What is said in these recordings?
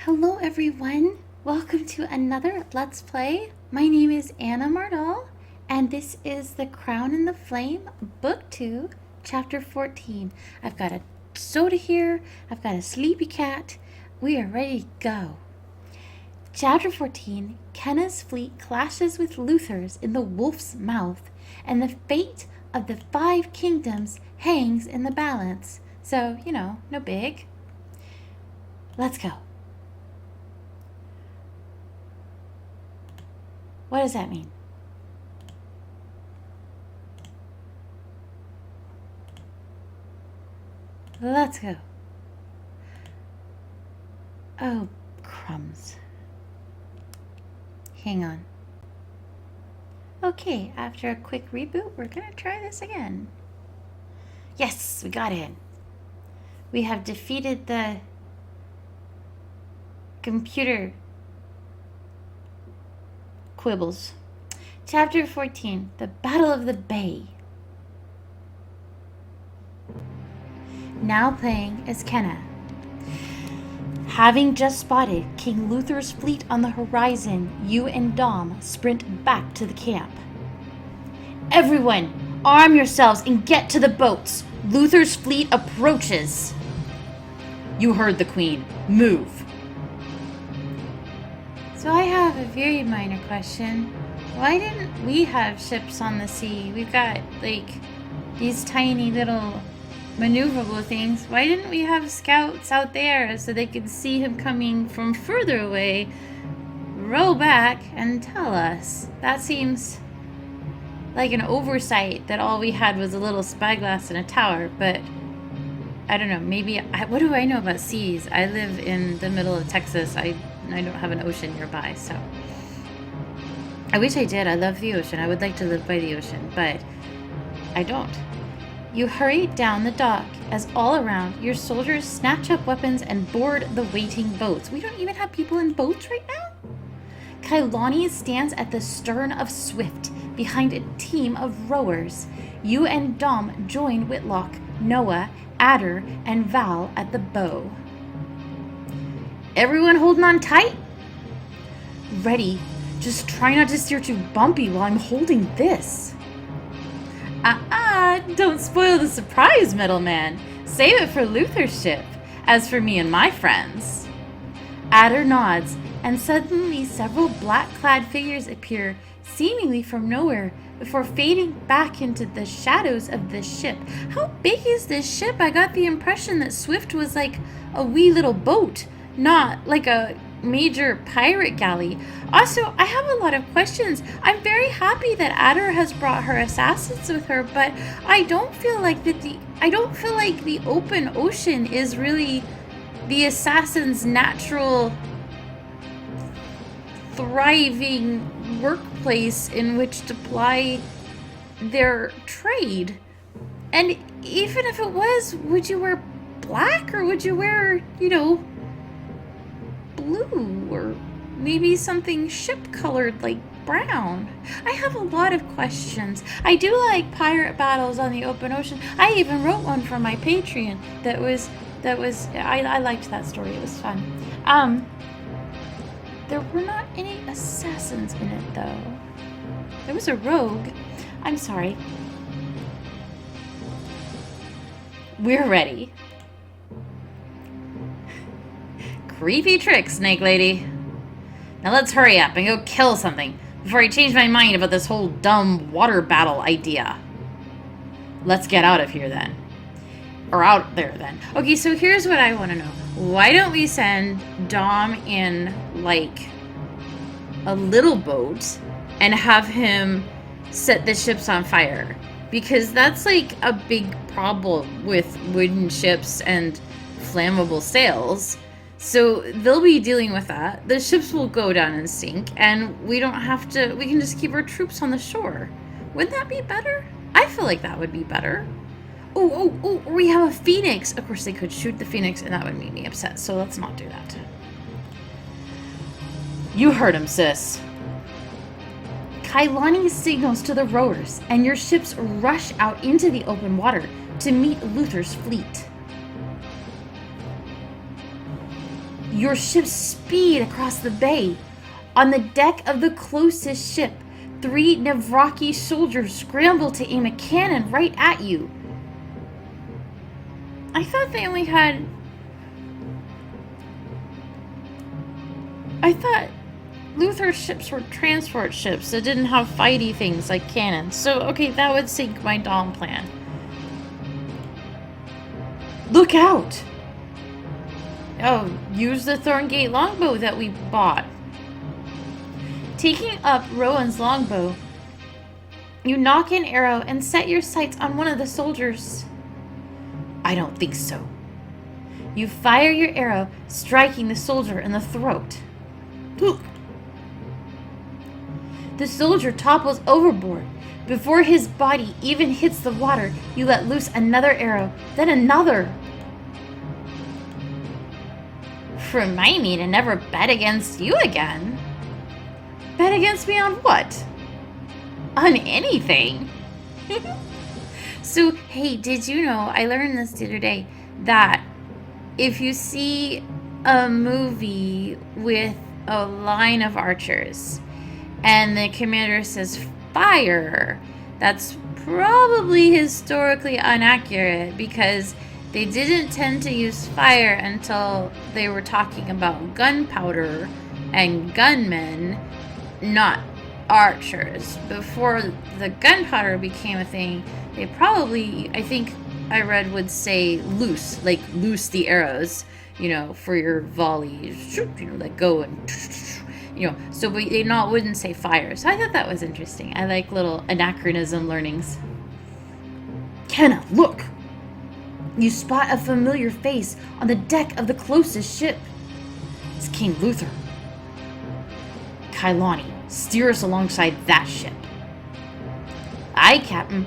Hello everyone! Welcome to another Let's Play. My name is Anna Mardal, and this is The Crown and the Flame, Book 2, Chapter 14. I've got a soda here, I've got a sleepy cat. We are ready to go. Chapter 14, Kenna's fleet clashes with Luther's in the Wolf's Mouth, and the fate of the 5 kingdoms hangs in the balance. So, no big. Let's go. What does that mean? Let's go. Oh, crumbs. Hang on. Okay, after a quick reboot, we're gonna try this again. Yes, we got in. We have defeated the computer quibbles. Chapter 14, The Battle of the Bay. Now playing as Kenna. Having just spotted King Luther's fleet on the horizon, you and Dom sprint back to the camp. Everyone, arm yourselves and get to the boats. Luther's fleet approaches. You heard the Queen. Move. So I have a very minor question. Why didn't we have ships on the sea? We've got, these tiny little maneuverable things. Why didn't we have scouts out there so they could see him coming from further away, row back, and tell us? That seems like an oversight that all we had was a little spyglass in a tower, but I don't know, maybe, what do I know about seas? I live in the middle of Texas. I don't have an ocean nearby, so I wish I did. I love the ocean. I would like to live by the ocean, but I don't. You hurry down the dock as all around your soldiers snatch up weapons and board the waiting boats. We don't even have people in boats right now? Kailani stands at the stern of Swift behind a team of rowers. You and Dom join Whitlock, Noah, Adder, and Val at the bow. Everyone holding on tight? Ready. Just try not to steer too bumpy while I'm holding this. Don't spoil the surprise, Middleman. Save it for Luther's ship. As for me and my friends. Adder nods, and suddenly several black-clad figures appear, seemingly from nowhere, before fading back into the shadows of the ship. How big is this ship? I got the impression that Swift was like a wee little boat, not like a major pirate galley. Also, I have a lot of questions. I'm very happy that Adder has brought her assassins with her, but I don't feel like the open ocean is really the assassins' natural thriving workplace in which to ply their trade. And even if it was, would you wear black or would you wear, blue or maybe something ship colored like brown? I have a lot of questions. I do like pirate battles on the open ocean. I even wrote one for my Patreon that was I liked that story. It was fun. There were not any assassins in it though. There was a rogue. I'm sorry. We're ready. Creepy trick, Snake Lady. Now let's hurry up and go kill something before I change my mind about this whole dumb water battle idea. Let's get out of here then. Or out there then. Okay, so here's what I want to know. Why don't we send Dom in, a little boat and have him set the ships on fire? Because that's, a big problem with wooden ships and flammable sails. So they'll be dealing with that. The ships will go down and sink, and we can just keep our troops on the shore. Wouldn't that be better? I feel like that would be better. Oh, we have a phoenix. Of course, they could shoot the phoenix, and that would make me upset, so let's not do that. You heard him, sis. Kailani signals to the rowers, and your ships rush out into the open water to meet Luther's fleet. Your ship speed across the bay. On the deck of the closest ship, 3 Navraki soldiers scramble to aim a cannon right at you. I thought they only had... I thought Luther's ships were transport ships that didn't have fighty things like cannons. So, okay, that would sink my Dom plan. Look out! Oh, use the Thorngate longbow that we bought. Taking up Rowan's longbow, you knock an arrow and set your sights on one of the soldiers. I don't think so. You fire your arrow, striking the soldier in the throat. The soldier topples overboard. Before his body even hits the water, you let loose another arrow, then another. Remind me to never bet against you again. Bet against me on what? On anything. So, hey, did you know, I learned this the other day, that if you see a movie with a line of archers and the commander says fire, that's probably historically inaccurate, because they didn't tend to use fire until they were talking about gunpowder and gunmen, not archers. Before the gunpowder became a thing, they probably, I think I read, would say loose, like loose the arrows, you know, for your volleys, you know, let go and, you know, so they wouldn't say fire. So I thought that was interesting. I like little anachronism learnings. Kenna, look! You spot a familiar face on the deck of the closest ship. It's King Luther. Kailani, steer us alongside that ship. Aye, Captain.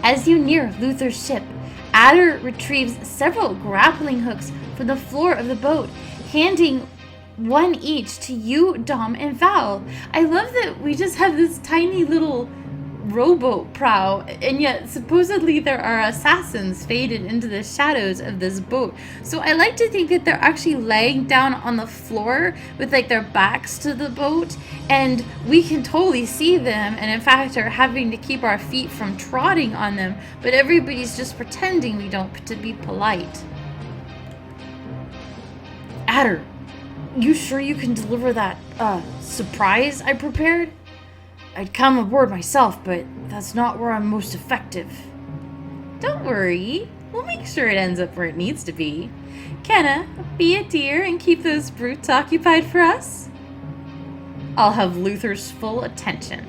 As you near Luther's ship, Adder retrieves several grappling hooks from the floor of the boat, handing one each to you, Dom, and Val. I love that we just have this tiny little rowboat prow, and yet supposedly there are assassins faded into the shadows of this boat. So I like to think that they're actually laying down on the floor with like their backs to the boat, and we can totally see them, and in fact are having to keep our feet from trotting on them, but everybody's just pretending we don't, to be polite. Adder, you sure you can deliver that surprise I prepared? I'd come aboard myself, but that's not where I'm most effective. Don't worry. We'll make sure it ends up where it needs to be. Kenna, be a dear and keep those brutes occupied for us. I'll have Luther's full attention.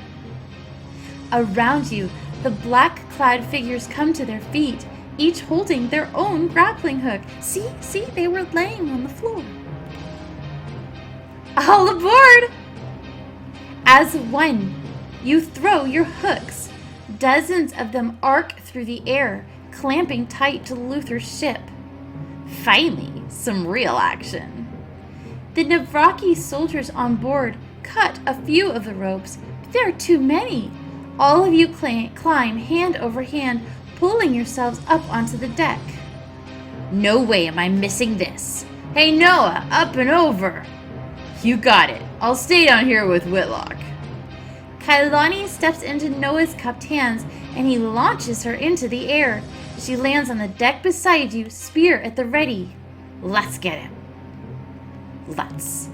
Around you, the black-clad figures come to their feet, each holding their own grappling hook. See, they were laying on the floor. All aboard! As one, you throw your hooks. Dozens of them arc through the air, clamping tight to Luther's ship. Finally, some real action. The Navraki soldiers on board cut a few of the ropes, but there are too many. All of you climb hand over hand, pulling yourselves up onto the deck. No way am I missing this. Hey Noah, up and over. You got it. I'll stay down here with Whitlock. Kailani steps into Noah's cupped hands, and he launches her into the air. She lands on the deck beside you, spear at the ready. Let's get him. Let's.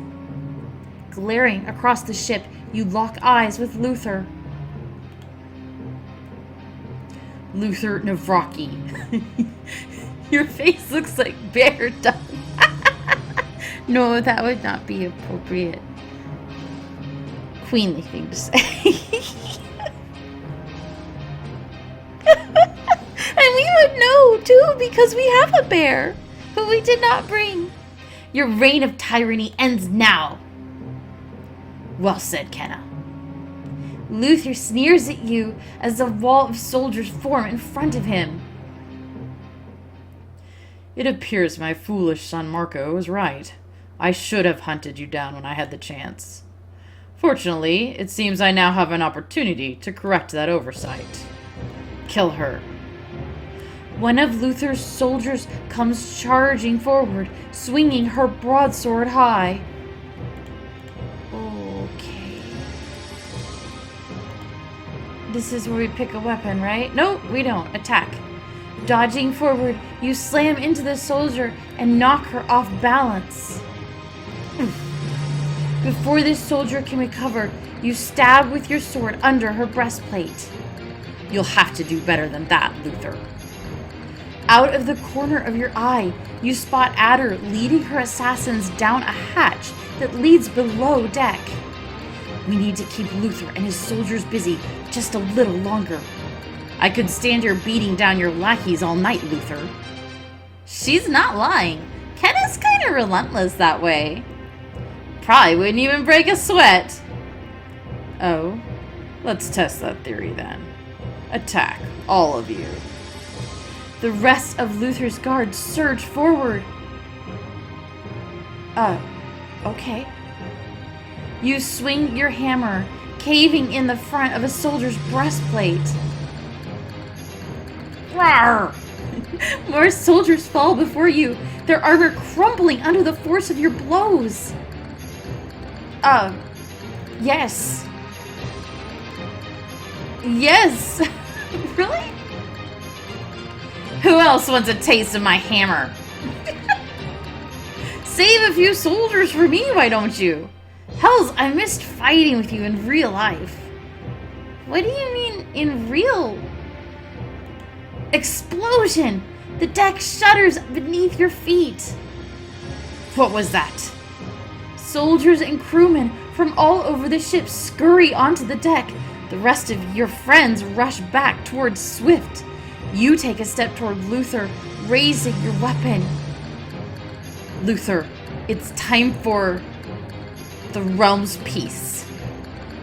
Glaring across the ship, you lock eyes with Luther. Luther Navraki. Your face looks like bear dung. No, that would not be appropriate. Queenly thing to say. And we would know, too, because we have a bear, who we did not bring. Your reign of tyranny ends now. Well said, Kenna. Luther sneers at you as a wall of soldiers form in front of him. It appears my foolish son Marco was right. I should have hunted you down when I had the chance. Fortunately, it seems I now have an opportunity to correct that oversight. Kill her. One of Luther's soldiers comes charging forward, swinging her broadsword high. Okay. This is where we pick a weapon, right? No, we don't. Attack. Dodging forward, you slam into the soldier and knock her off balance. Before this soldier can recover, you stab with your sword under her breastplate. You'll have to do better than that, Luther. Out of the corner of your eye, you spot Adder leading her assassins down a hatch that leads below deck. We need to keep Luther and his soldiers busy just a little longer. I could stand here beating down your lackeys all night, Luther. She's not lying. Kenna's kind of relentless that way. Probably wouldn't even break a sweat. Oh, let's test that theory then. Attack, all of you. The rest of Luther's guards surge forward. Okay. You swing your hammer, caving in the front of a soldier's breastplate. Rawr! More soldiers fall before you, their armor crumbling under the force of your blows. Yes. Yes! Really? Who else wants a taste of my hammer? Save a few soldiers for me, why don't you? Hells, I missed fighting with you in real life. What do you mean, in real? Explosion! The deck shudders beneath your feet. What was that? Soldiers and crewmen from all over the ship scurry onto the deck. The rest of your friends rush back towards Swift. You take a step toward Luther, raising your weapon. Luther, it's time for the realm's peace.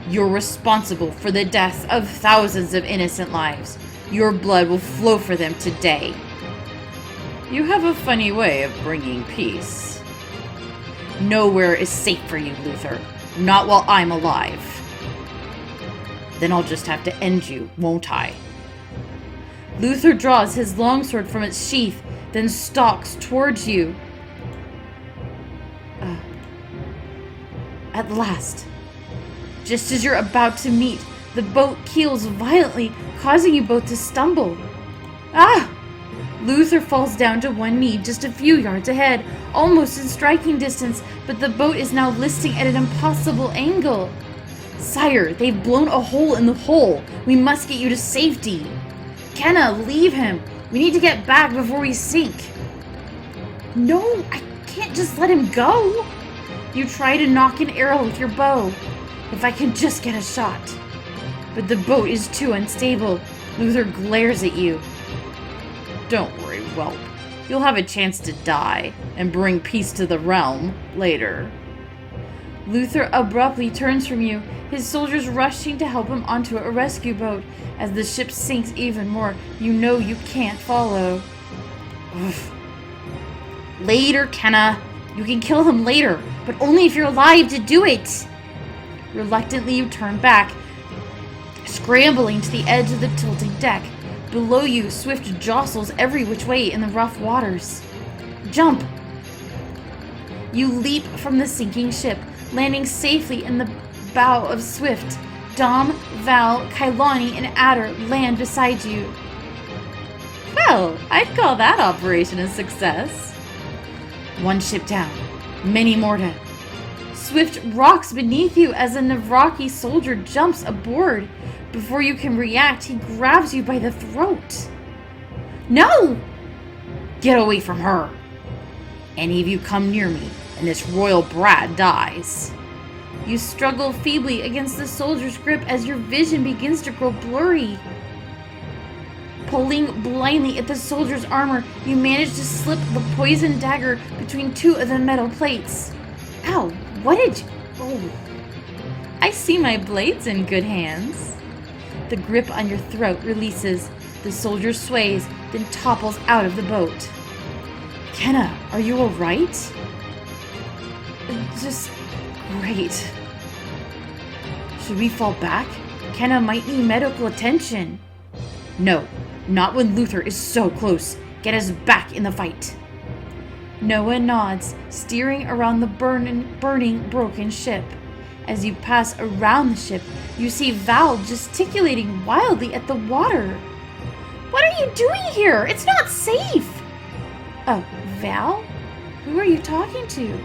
You're responsible for the deaths of thousands of innocent lives. Your blood will flow for them today. You have a funny way of bringing peace. Nowhere is safe for you, Luther. Not while I'm alive. Then I'll just have to end you, won't I? Luther draws his longsword from its sheath, then stalks towards you. At last. Just as you're about to meet, the boat keels violently, causing you both to stumble. Ah! Luther falls down to one knee just a few yards ahead, almost in striking distance, but the boat is now listing at an impossible angle. Sire, they've blown a hole in the hull. We must get you to safety. Kenna, leave him. We need to get back before we sink. No, I can't just let him go. You try to knock an arrow with your bow. If I can just get a shot. But the boat is too unstable. Luther glares at you. Don't worry, whelp. You'll have a chance to die and bring peace to the realm later. Luther abruptly turns from you, his soldiers rushing to help him onto a rescue boat. As the ship sinks even more, you know you can't follow. Ugh. Later, Kenna. You can kill him later, but only if you're alive to do it. Reluctantly, you turn back, scrambling to the edge of the tilting deck. Below you, Swift jostles every which way in the rough waters. Jump! You leap from the sinking ship, landing safely in the bow of Swift. Dom, Val, Kailani, and Adder land beside you. Well, I'd call that operation a success. One ship down, many more to. Swift rocks beneath you as a Navraki soldier jumps aboard. Before you can react, he grabs you by the throat. No! Get away from her. Any of you come near me, and this royal brat dies. You struggle feebly against the soldier's grip as your vision begins to grow blurry. Pulling blindly at the soldier's armor, you manage to slip the poisoned dagger between two of the metal plates. Ow, what did you... Oh. I see my blade's in good hands. The grip on your throat releases. The soldier sways, then topples out of the boat. Kenna, are you alright? Just... great. Should we fall back? Kenna might need medical attention. No, Not when Luther is so close. Get us back in the fight. Noah nods, steering around the burning, broken ship. As you pass around the ship, you see Val gesticulating wildly at the water. What are you doing here? It's not safe! Oh, Val? Who are you talking to?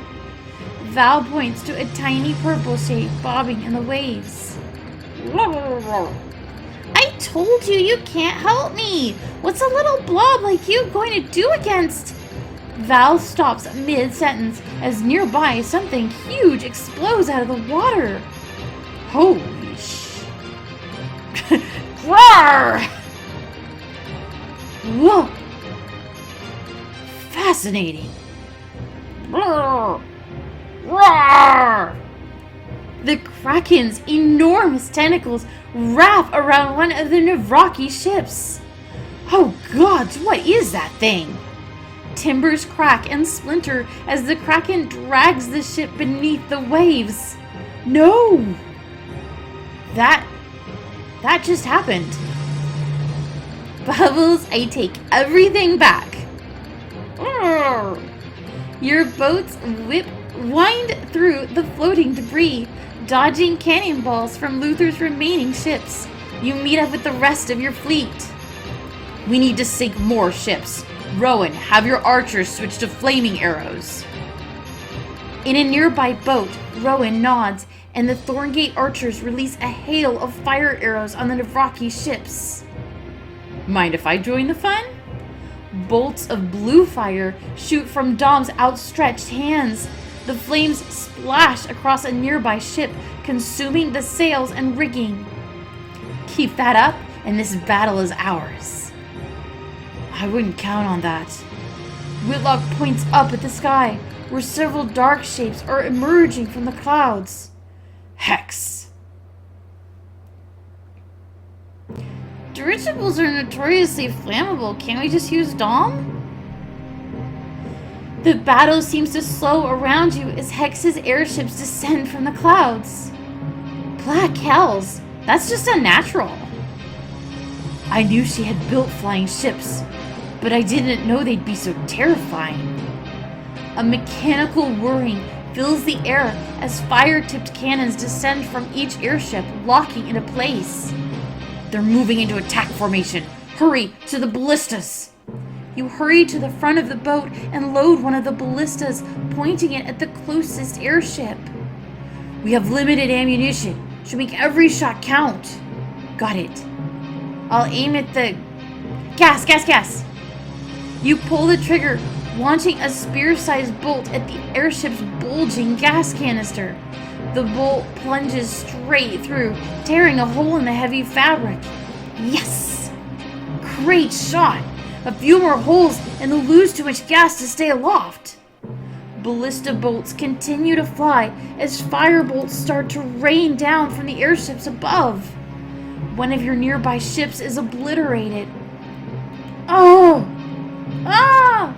Val points to a tiny purple shape bobbing in the waves. I told you can't help me! What's a little blob like you going to do against... Val stops mid-sentence as nearby something huge explodes out of the water. Holy sh... Roar! Whoa! Fascinating. Roar! Roar! The Kraken's enormous tentacles wrap around one of the Navraki ships. Oh gods, what is that thing? Timbers crack and splinter as the Kraken drags the ship beneath the waves. No! That just happened. Bubbles, I take everything back. Your boats wind through the floating debris, dodging cannonballs from Luther's remaining ships. You meet up with the rest of your fleet. We need to sink more ships. Rowan, have your archers switch to flaming arrows. In a nearby boat, Rowan nods, and the Thorngate archers release a hail of fire arrows on the Navraki ships. Mind if I join the fun? Bolts of blue fire shoot from Dom's outstretched hands. The flames splash across a nearby ship, consuming the sails and rigging. Keep that up, and this battle is ours. I wouldn't count on that. Whitlock points up at the sky, where several dark shapes are emerging from the clouds. Hex! Dirigibles are notoriously flammable. Can't we just use Dom? The battle seems to slow around you as Hex's airships descend from the clouds. Black hells, that's just unnatural. I knew she had built flying ships, but I didn't know they'd be so terrifying. A mechanical whirring fills the air as fire-tipped cannons descend from each airship, locking into place. They're moving into attack formation. Hurry to the ballistas! You hurry to the front of the boat and load one of the ballistas, pointing it at the closest airship. We have limited ammunition. Should make every shot count. Got it. I'll aim at the... Gas! You pull the trigger, launching a spear-sized bolt at the airship's bulging gas canister. The bolt plunges straight through, tearing a hole in the heavy fabric. Yes! Great shot! A few more holes and they'll lose too much gas to stay aloft. Ballista bolts continue to fly as fire bolts start to rain down from the airships above. One of your nearby ships is obliterated. Oh! Ah!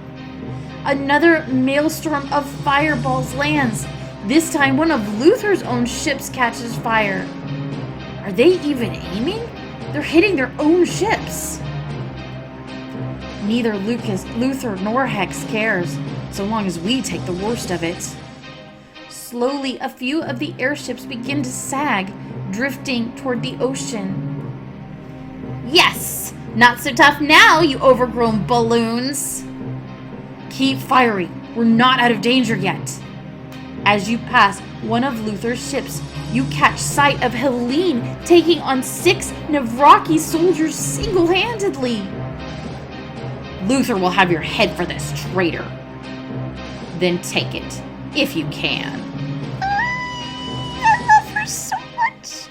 Another maelstrom of fireballs lands. This time one of Luther's own ships catches fire. Are they even aiming? They're hitting their own ships. Neither Luther nor Hex cares, so long as we take the worst of it. Slowly, a few of the airships begin to sag, drifting toward the ocean. Yes! Not so tough now, you overgrown balloons! Keep firing. We're not out of danger yet. As you pass one of Luther's ships, you catch sight of Helene taking on 6 Navraki soldiers single-handedly. Luther will have your head for this, traitor. Then take it, if you can. I love her so much.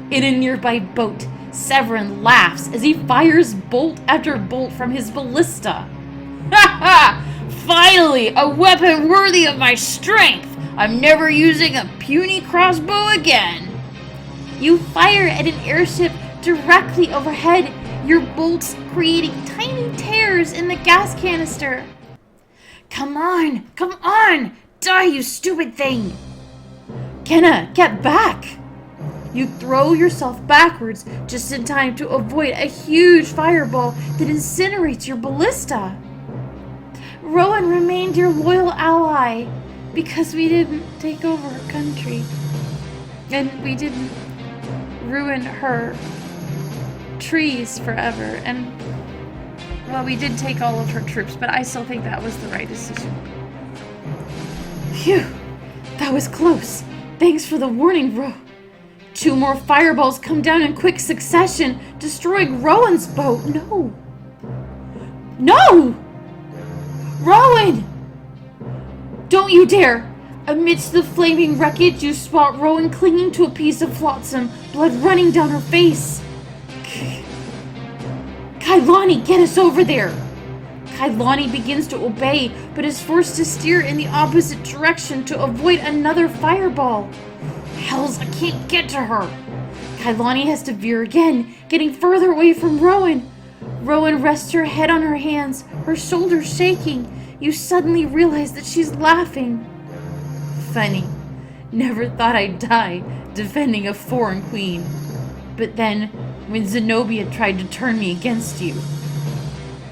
In a nearby boat, Severin laughs as he fires bolt after bolt from his ballista. Ha ha! Finally, a weapon worthy of my strength! I'm never using a puny crossbow again! You fire at an airship directly overhead, your bolts creating tiny tears in the gas canister. Come on! Die, you stupid thing! Kenna, get back! You throw yourself backwards just in time to avoid a huge fireball that incinerates your ballista. Rowan remained your loyal ally because we didn't take over her country. And we didn't ruin her trees forever. And, well, we did take all of her troops, but I still think that was the right decision. Phew, that was close. Thanks for the warning, Ro. 2 more fireballs come down in quick succession, destroying Rowan's boat. No! No! Rowan! Don't you dare! Amidst the flaming wreckage, you spot Rowan clinging to a piece of flotsam, blood running down her face. Kailani, get us over there! Kailani begins to obey, but is forced to steer in the opposite direction to avoid another fireball. Hells, I can't get to her. Kailani has to veer again, getting further away from Rowan. Rowan rests her head on her hands, her shoulders shaking. You suddenly realize that she's laughing. Funny. Never thought I'd die defending a foreign queen. But then, when Zenobia tried to turn me against you.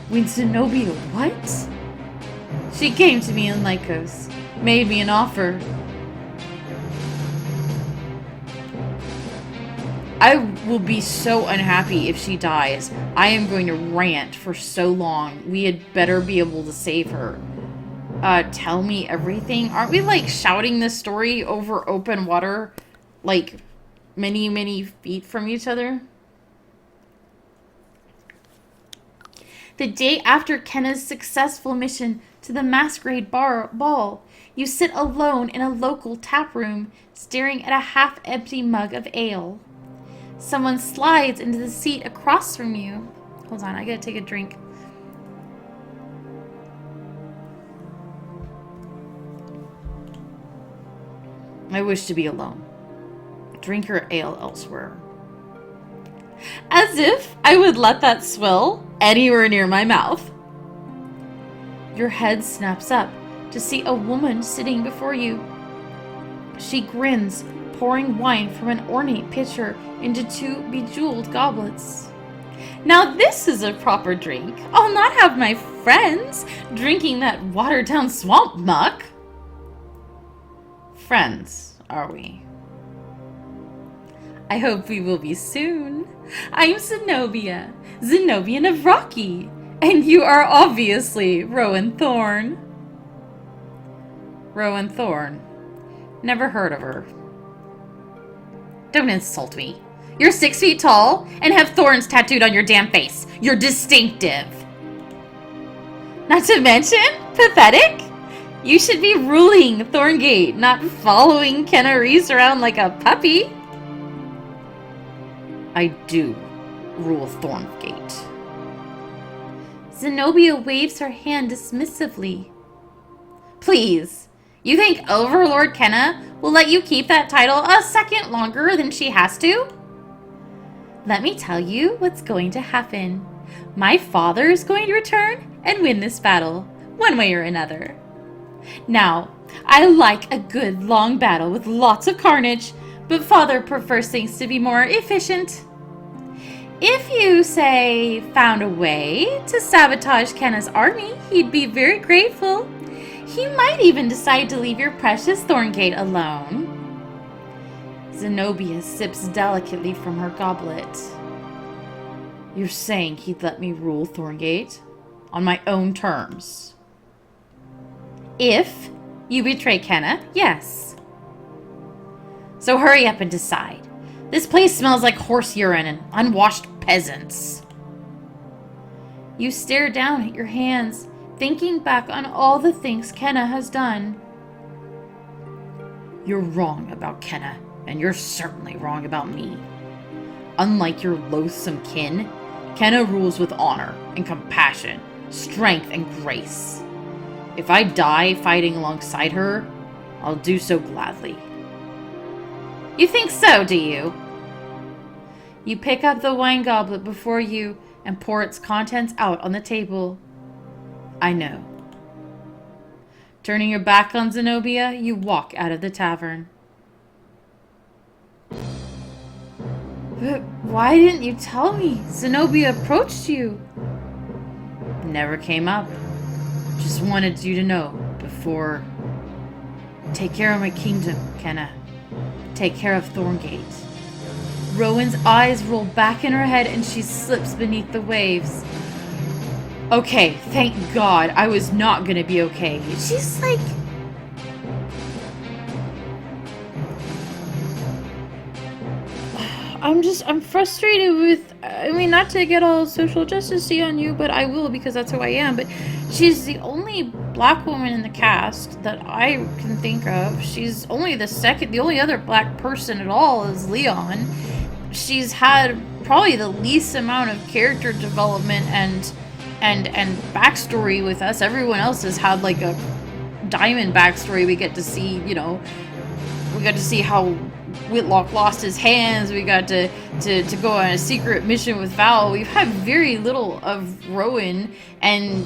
When Zenobia what? She came to me in Lycos, made me an offer. I will be so unhappy if she dies. I am going to rant for so long. We had better be able to save her. Tell me everything. Aren't we, like, shouting this story over open water, like, many, many feet from each other? The day after Kenna's successful mission to the masquerade ball, you sit alone in a local tap room, staring at a half-empty mug of ale. Someone slides into the seat across from you. Hold on, I gotta take a drink. I wish to be alone. Drink your ale elsewhere. As if I would let that swill anywhere near my mouth. Your head snaps up to see a woman sitting before you. She grins, pouring wine from an ornate pitcher into 2 bejeweled goblets. Now this is a proper drink. I'll not have my friends drinking that watered-down swamp muck. Friends, are we? I hope we will be soon. I'm Zenobia, Zenobian of Rocky, and you are obviously Rowan Thorn. Rowan Thorn. Never heard of her. Don't insult me. You're 6 feet tall and have thorns tattooed on your damn face. You're distinctive. Not to mention, pathetic. You should be ruling Thorngate, not following Kenna Reese around like a puppy. I do rule Thorngate. Zenobia waves her hand dismissively. Please, you think Overlord Kenna will let you keep that title a second longer than she has to? Let me tell you what's going to happen. My father is going to return and win this battle, one way or another. Now, I like a good long battle with lots of carnage, but father prefers things to be more efficient. If you, say, found a way to sabotage Kenna's army, he'd be very grateful. He might even decide to leave your precious Thorngate alone. Zenobia sips delicately from her goblet. You're saying he'd let me rule Thorngate? On my own terms? If you betray Kenna, yes. So hurry up and decide. This place smells like horse urine and unwashed peasants. You stare down at your hands, thinking back on all the things Kenna has done. You're wrong about Kenna, and you're certainly wrong about me. Unlike your loathsome kin, Kenna rules with honor and compassion, strength and grace. If I die fighting alongside her, I'll do so gladly. You think so, do you? You pick up the wine goblet before you and pour its contents out on the table. I know. Turning your back on Zenobia, you walk out of the tavern. But why didn't you tell me Zenobia approached you? Never came up. Just wanted you to know before. Take care of my kingdom, Kenna. Take care of Thorngate. Rowan's eyes roll back in her head and she slips beneath the waves. Okay, thank God. I was not gonna be okay. She's like... I'm frustrated with, I mean, not to get all social justice-y on you, but I will because that's who I am, but she's the only black woman in the cast that I can think of. She's only the only other black person at all is Leon. She's had probably the least amount of character development and backstory with us. Everyone else has had like a diamond backstory. We get to see, we got to see how Whitlock lost his hands. We got to go on a secret mission with Val. We've had very little of Rowan, and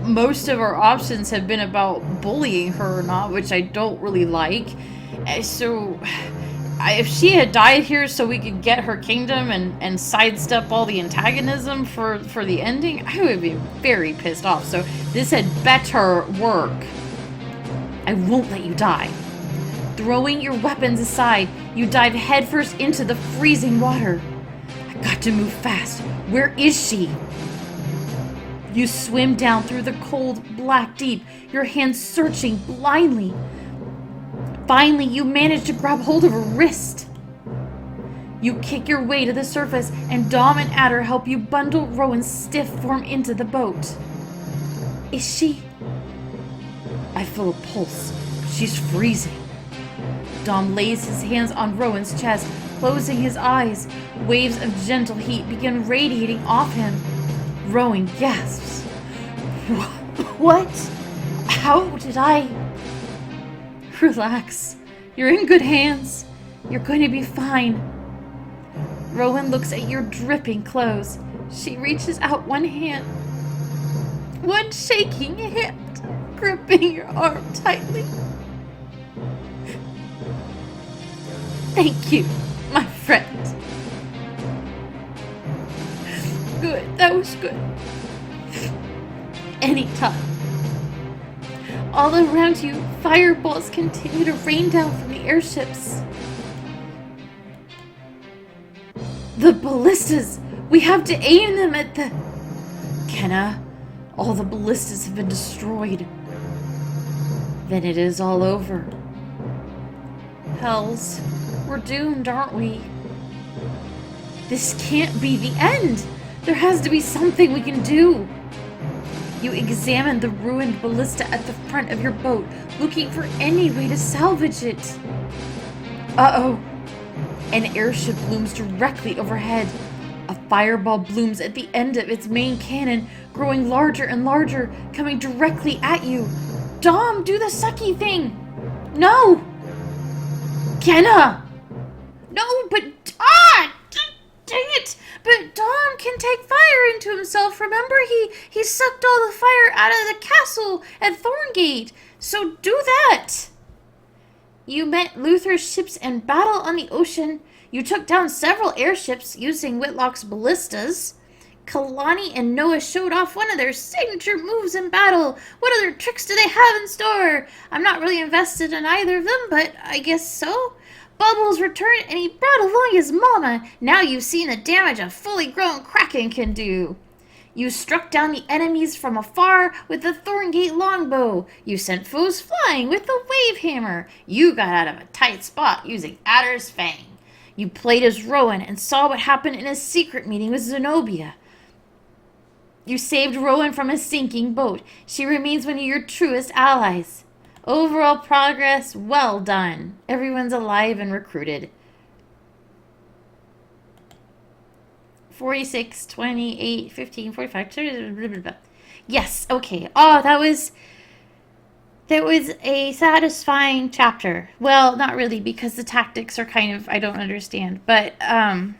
most of our options have been about bullying her or not, which I don't really like. So if she had died here so we could get her kingdom and sidestep all the antagonism for the ending, I would be very pissed off. So this had better work. I won't let you die. Throwing your weapons aside, you dive headfirst into the freezing water. I got to move fast. Where is she? You swim down through the cold, black deep, your hands searching blindly. Finally, you manage to grab hold of her wrist. You kick your way to the surface, and Dom and Adder help you bundle Rowan's stiff form into the boat. Is she? I feel a pulse. She's freezing. Dom lays his hands on Rowan's chest, closing his eyes. Waves of gentle heat begin radiating off him. Rowan gasps. What? How did I... Relax. You're in good hands. You're going to be fine. Rowan looks at your dripping clothes. She reaches out one hand. One shaking hand, gripping your arm tightly. Thank you, my friend. Good, that was good. Anytime. All around you, fireballs continue to rain down from the airships. The ballistas! We have to aim them at the... Kenna, all the ballistas have been destroyed. Then it is all over. Hells, we're doomed, aren't we? This can't be the end! There has to be something we can do! You examine the ruined ballista at the front of your boat, looking for any way to salvage it. Uh-oh. An airship looms directly overhead. A fireball blooms at the end of its main cannon, growing larger and larger, coming directly at you. Dom, do the sucky thing! No! Kenna! No, but... Dang it! But Dom can take fire into himself. Remember, he sucked all the fire out of the castle at Thorngate. So do that! You met Luther's ships in battle on the ocean. You took down several airships using Whitlock's ballistas. Kalani and Noah showed off one of their signature moves in battle. What other tricks do they have in store? I'm not really invested in either of them, but I guess so. Bubbles returned and he brought along his mama. Now you've seen the damage a fully grown kraken can do. You struck down the enemies from afar with the Thorngate longbow. You sent foes flying with the wave hammer. You got out of a tight spot using Adder's fang. You played as Rowan and saw what happened in a secret meeting with Zenobia. You saved Rowan from a sinking boat. She remains one of your truest allies. Overall progress, well done. Everyone's alive and recruited. 46, 28, 15, 45, blah, blah, blah. Yes, okay. Oh, that was a satisfying chapter. Well, not really, because the tactics are kind of, I don't understand. But, I'm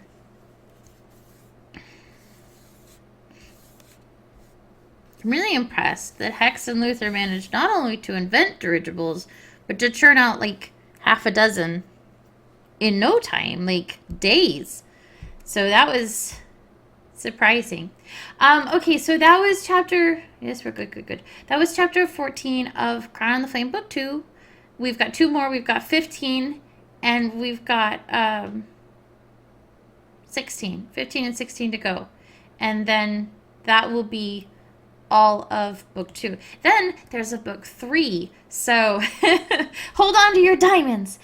really impressed that Hex and Luther managed not only to invent dirigibles, but to churn out like half a dozen in no time, like days. So that was surprising. Okay, so that was chapter. Yes, we're good, good, good. That was chapter 14 of Crown and the Flame, book 2. We've got 2 more. We've got 15, and we've got 16. 15 and 16 to go. And then that will be all of book 2. Then there's a book 3. So hold on to your diamonds.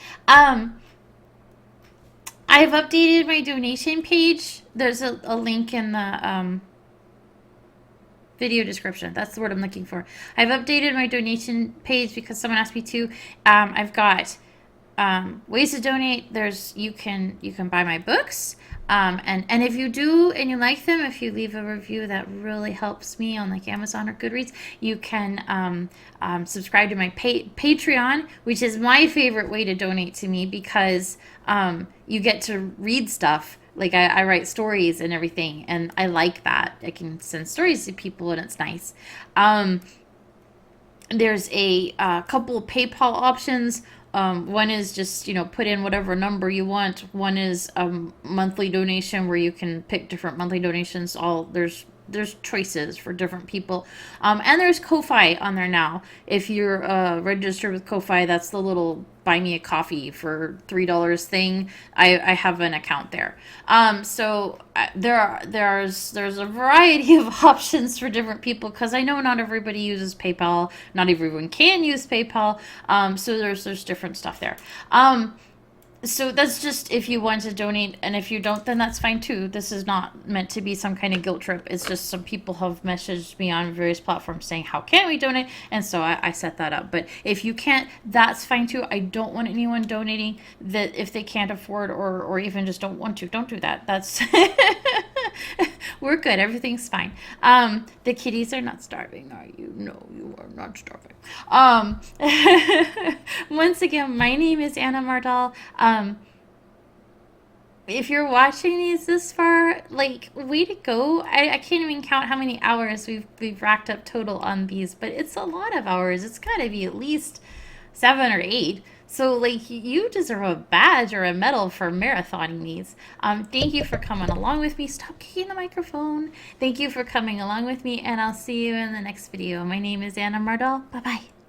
I've updated my donation page. There's a link in the video description. That's the word I'm looking for. I've updated my donation page because someone asked me to. I've got ways to donate. You can buy my books. And if you do and you like them, if you leave a review, that really helps me on like Amazon or Goodreads. You can subscribe to my Patreon, which is my favorite way to donate to me because you get to read stuff. Like I write stories and everything, and I like that. I can send stories to people, and it's nice. There's a couple of PayPal options. One is just, put in whatever number you want. One is a monthly donation where you can pick different monthly donations. There's choices for different people. And there's Ko-Fi on there now. If you're registered with Ko-Fi, that's the little buy me a coffee for $3 thing. I have an account there. So there's a variety of options for different people because I know not everybody uses PayPal. Not everyone can use PayPal. So there's different stuff there. So that's just if you want to donate, and if you don't, then that's fine too. This is not meant to be some kind of guilt trip. It's just some people have messaged me on various platforms saying, how can we donate? And so I set that up. But if you can't, that's fine too. I don't want anyone donating that if they can't afford or even just don't want to. Don't do that. That's we're good. Everything's fine. The kitties are not starving, are you? No, you are not starving. Once again, my name is Anna Mardal. If you're watching these this far, like, way to go. I can't even count how many hours we've racked up total on these, but it's a lot of hours. It's got to be at least 7 or 8. So, like, you deserve a badge or a medal for marathoning these. Thank you for coming along with me. Stop kicking the microphone. Thank you for coming along with me, and I'll see you in the next video. My name is Anna Mardal. Bye-bye.